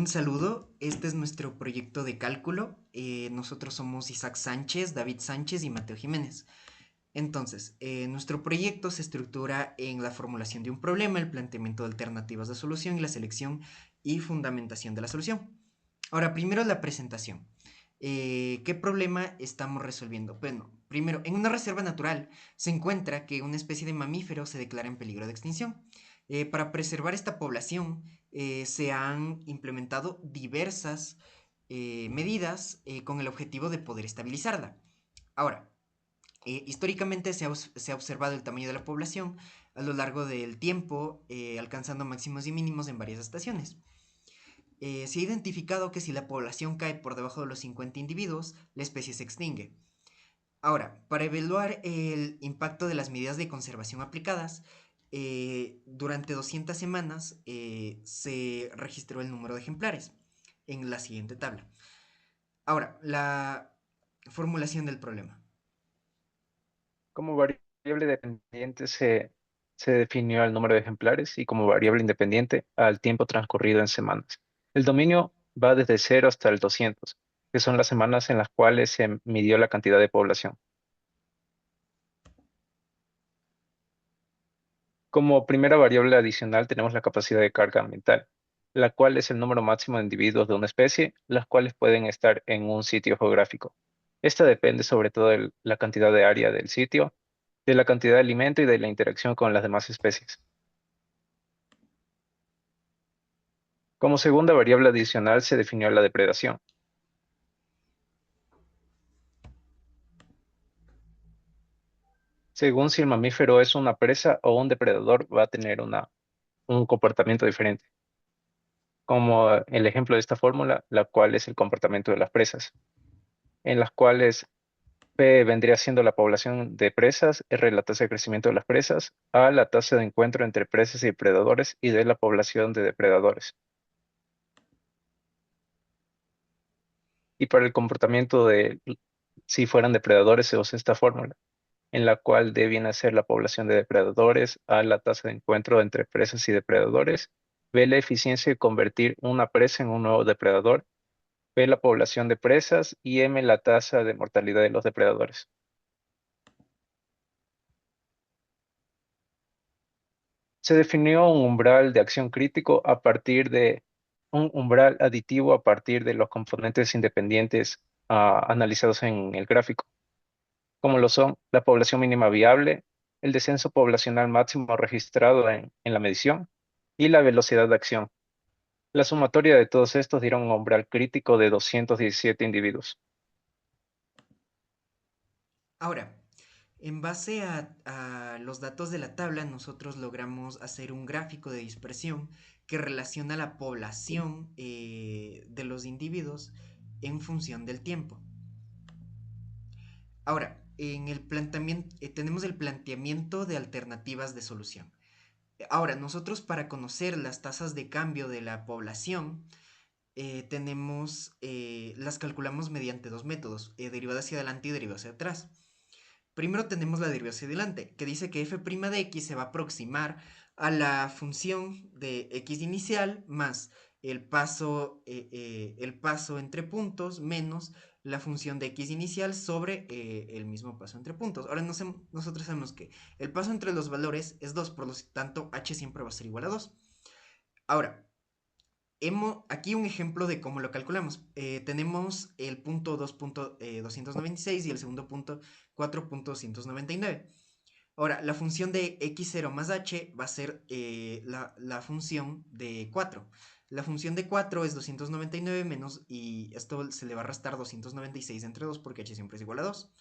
saludo, este es nuestro proyecto de cálculo. Nosotros somos Isaac Sánchez, David Sánchez y Mateo Jiménez. Entonces, nuestro proyecto se estructura en la formulación de un problema, el planteamiento de alternativas de solución y la selección y fundamentación de la solución. Ahora, primero la presentación. ¿Qué problema estamos resolviendo? Bueno, primero, en una reserva natural se encuentra que una especie de mamífero se declara en peligro de extinción. Para preservar esta población se han implementado diversas medidas con el objetivo de poder estabilizarla. Ahora, históricamente se ha observado el tamaño de la población a lo largo del tiempo, alcanzando máximos y mínimos en varias estaciones. Se ha identificado que si la población cae por debajo de los 50 individuos, la especie se extingue. Ahora, para evaluar el impacto de las medidas de conservación aplicadas, durante 200 semanas se registró el número de ejemplares en la siguiente tabla. Ahora, la formulación del problema. Como variable dependiente se definió el número de ejemplares y como variable independiente al tiempo transcurrido en semanas. El dominio va desde 0 hasta el 200, que son las semanas en las cuales se midió la cantidad de población. Como primera variable adicional tenemos la capacidad de carga ambiental, la cual es el número máximo de individuos de una especie, las cuales pueden estar en un sitio geográfico. Esta depende sobre todo de la cantidad de área del sitio, de la cantidad de alimento y de la interacción con las demás especies. Como segunda variable adicional se definió la depredación. Según si el mamífero es una presa o un depredador, va a tener un comportamiento diferente, como el ejemplo de esta fórmula, la cual es el comportamiento de las presas, en las cuales P vendría siendo la población de presas, R la tasa de crecimiento de las presas, A la tasa de encuentro entre presas y depredadores y D la población de depredadores. Y para el comportamiento de si fueran depredadores se usa esta fórmula, en la cual D viene a ser la población de depredadores, A la tasa de encuentro entre presas y depredadores, B la eficiencia de convertir una presa en un nuevo depredador, P la población de presas y M la tasa de mortalidad de los depredadores. Se definió un umbral de acción crítico a partir de un umbral aditivo a partir de los componentes independientes analizados en el gráfico, como lo son la población mínima viable, el descenso poblacional máximo registrado en la medición y la velocidad de acción. La sumatoria de todos estos dieron un umbral crítico de 217 individuos. Ahora, en base a los datos de la tabla, nosotros logramos hacer un gráfico de dispersión que relaciona la población de los individuos en función del tiempo. Ahora, en el planteamiento, tenemos el planteamiento de alternativas de solución. Ahora, nosotros para conocer las tasas de cambio de la población, las calculamos mediante dos métodos, derivada hacia adelante y derivada hacia atrás. Primero tenemos la derivada hacia adelante, que dice que f' de x se va a aproximar a la función de x inicial más el paso entre puntos menos la función de x inicial sobre el mismo paso entre puntos. Ahora nosotros sabemos que el paso entre los valores es 2, por lo tanto h siempre va a ser igual a 2. Ahora, aquí un ejemplo de cómo lo calculamos. Tenemos el punto 2.296 y el segundo punto 4.299. Ahora, la función de x0 más h va a ser la función de 4. La función de 4 es 299 menos, y esto se le va a restar 296 entre 2 porque h siempre es igual a 2.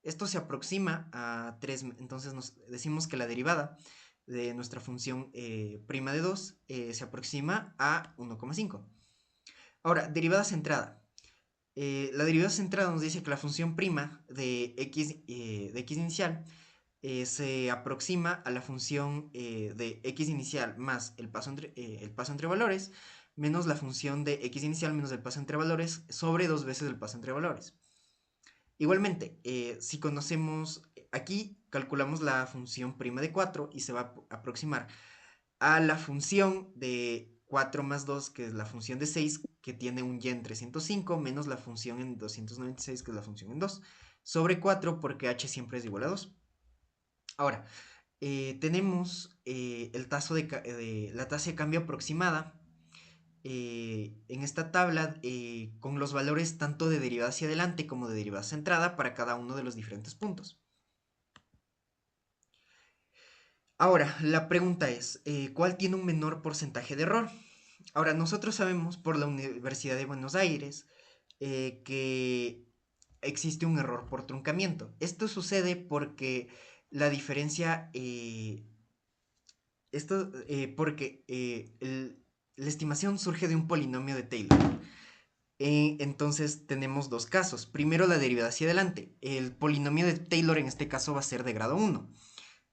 Esto se aproxima a 3, entonces nos decimos que la derivada de nuestra función prima de 2 se aproxima a 1,5. Ahora, derivada centrada. La derivada centrada nos dice que la función prima de x inicial se aproxima a la función de x inicial más el paso entre valores menos la función de x inicial menos el paso entre valores sobre dos veces el paso entre valores. Igualmente, si conocemos, aquí calculamos la función prima de 4 y se va a aproximar a la función de 4 más 2, que es la función de 6, que tiene un y en 305, menos la función en 296, que es la función en 2, sobre 4, porque h siempre es igual a 2. Ahora, tenemos la tasa de cambio aproximada en esta tabla con los valores tanto de derivada hacia adelante como de derivada hacia entrada para cada uno de los diferentes puntos. Ahora, la pregunta es, ¿cuál tiene un menor porcentaje de error? Ahora, nosotros sabemos por la Universidad de Buenos Aires que existe un error por truncamiento. Esto sucede porque la diferencia, la estimación surge de un polinomio de Taylor. Entonces tenemos dos casos. Primero la derivada hacia adelante. El polinomio de Taylor en este caso va a ser de grado 1.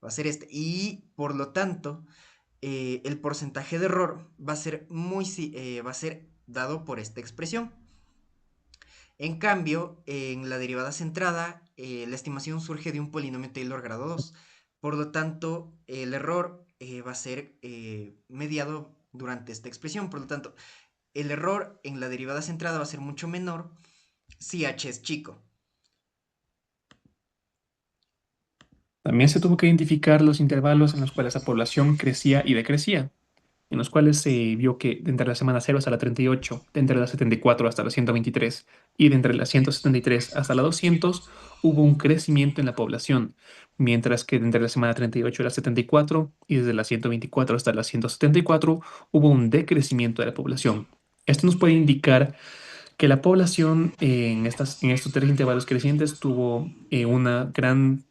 Va a ser este. Y por lo tanto, el porcentaje de error va a ser dado por esta expresión. En cambio, en la derivada centrada, la estimación surge de un polinomio Taylor grado 2. Por lo tanto, el error va a ser mediado durante esta expresión. Por lo tanto, el error en la derivada centrada va a ser mucho menor si h es chico. También se tuvo que identificar los intervalos en los cuales la población crecía y decrecía, en los cuales se vio que de entre la semana 0 hasta la 38, de entre la 74 hasta la 123 y de entre la 173 hasta la 200 hubo un crecimiento en la población, mientras que de entre la semana 38 y la 74 y desde la 124 hasta la 174 hubo un decrecimiento de la población. Esto nos puede indicar que la población en estos tres intervalos crecientes tuvo una gran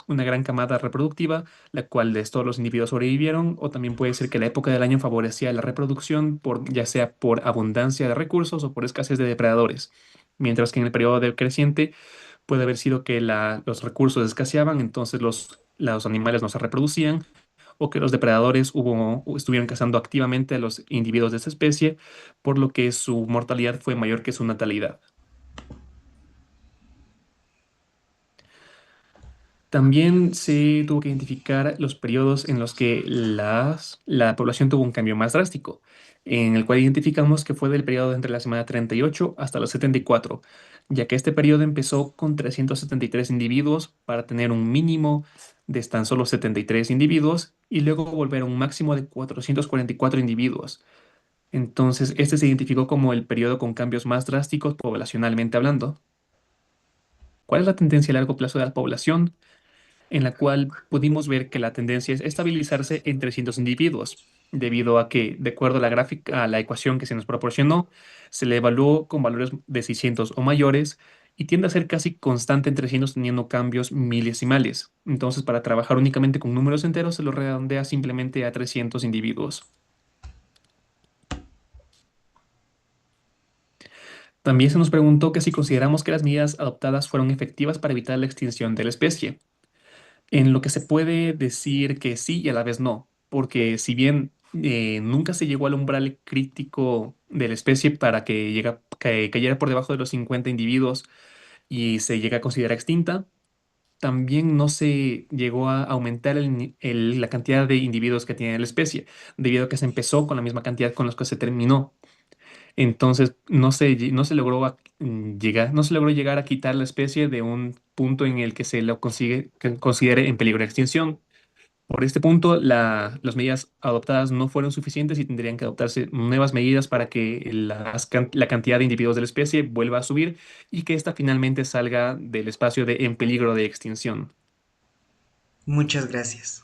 camada reproductiva, la cual de todos los individuos sobrevivieron, o también puede ser que la época del año favorecía la reproducción, ya sea por abundancia de recursos o por escasez de depredadores, mientras que en el periodo decreciente puede haber sido que los recursos escaseaban, entonces los animales no se reproducían o que los depredadores estuvieron cazando activamente a los individuos de esa especie, por lo que su mortalidad fue mayor que su natalidad. También se tuvo que identificar los periodos en los que la población tuvo un cambio más drástico, en el cual identificamos que fue del periodo entre la semana 38 hasta los 74, ya que este periodo empezó con 373 individuos para tener un mínimo de tan solo 73 individuos y luego volver a un máximo de 444 individuos. Entonces, este se identificó como el periodo con cambios más drásticos poblacionalmente hablando. ¿Cuál es la tendencia a largo plazo de la población? En la cual pudimos ver que la tendencia es estabilizarse en 300 individuos, debido a que, de acuerdo a la gráfica, a la ecuación que se nos proporcionó, se le evaluó con valores de 600 o mayores y tiende a ser casi constante en 300 teniendo cambios milesimales. Entonces, para trabajar únicamente con números enteros, se lo redondea simplemente a 300 individuos. También se nos preguntó que si consideramos que las medidas adoptadas fueron efectivas para evitar la extinción de la especie. En lo que se puede decir que sí y a la vez no, porque si bien nunca se llegó al umbral crítico de la especie para que cayera por debajo de los 50 individuos y se llega a considerar extinta, también no se llegó a aumentar la cantidad de individuos que tiene la especie, debido a que se empezó con la misma cantidad con los que se terminó. Entonces no se logró no se logró llegar a quitar la especie de un punto en el que que considere en peligro de extinción. Por este punto, las medidas adoptadas no fueron suficientes y tendrían que adoptarse nuevas medidas para que la cantidad de individuos de la especie vuelva a subir y que ésta finalmente salga del espacio de en peligro de extinción. Muchas gracias.